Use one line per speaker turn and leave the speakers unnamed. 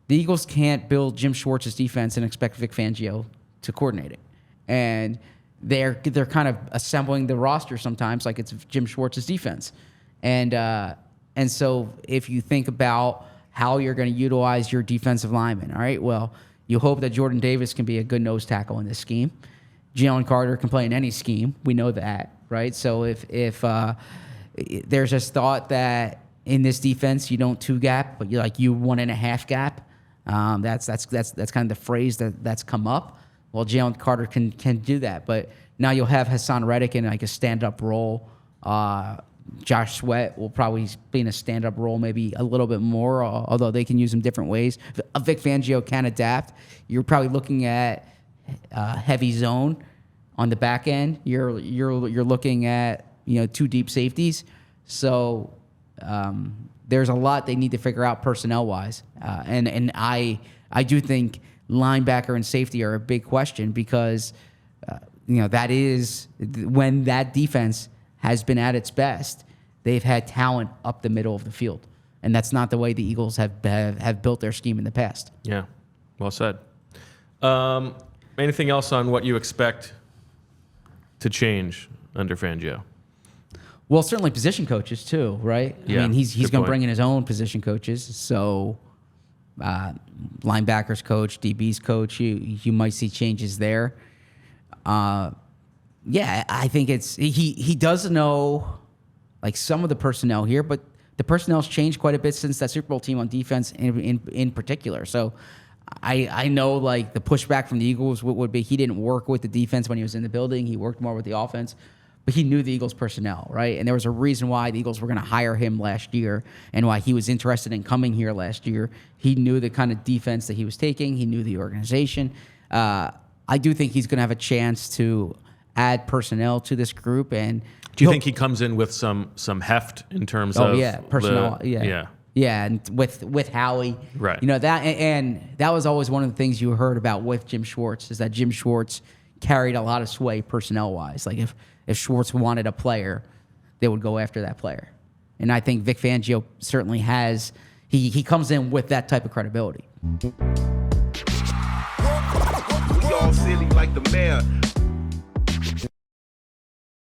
The Eagles can't build Jim Schwartz's defense and expect Vic Fangio to coordinate it. And they're kind of assembling the roster sometimes like it's Jim Schwartz's defense. And so if you think about how you're going to utilize your defensive linemen, all right, well, you hope that Jordan Davis can be a good nose tackle in this scheme. Jalen Carter can play in any scheme. We know that, right? So if there's this thought that in this defense you don't 2-gap, but you 1.5 gap. That's kind of the phrase that's come up. Well, Jalen Carter can do that, but now you'll have Hassan Reddick in like a stand-up role. Josh Sweat will probably be in a stand-up role, maybe a little bit more, although they can use him different ways. Vic Fangio can adapt. You're probably looking at heavy zone on the back end. You're looking at 2 deep safeties. So there's a lot they need to figure out personnel-wise, and I do think linebacker and safety are a big question because that is when that defense has been at its best. They've had talent up the middle of the field, and that's not the way the Eagles have built their scheme in the past.
Yeah, well said. Anything else on what you expect to change under Fangio?
Well, certainly position coaches too, right?
Yeah,
I mean, he's going
point.
to bring in his own position coaches. So, linebackers coach, DBs coach, you might see changes there. Yeah, I think he does know like some of the personnel here, but the personnel's changed quite a bit since that Super Bowl team on defense in particular. So I know like the pushback from the Eagles would be he didn't work with the defense when he was in the building. He worked more with the offense, but he knew the Eagles personnel, right? And there was a reason why the Eagles were going to hire him last year and why he was interested in coming here last year. He knew the kind of defense that he was taking. He knew the organization. I do think he's going to have a chance to add personnel to this group. And
do you think he comes in with some heft in terms of
personnel? Yeah, and with Howie,
right?
That and that was always one of the things you heard about with Jim Schwartz is that Jim Schwartz carried a lot of sway personnel wise. Like if Schwartz wanted a player, they would go after that player. And I think Vic Fangio certainly has. He comes in with that type of credibility.
We all silly like the mayor.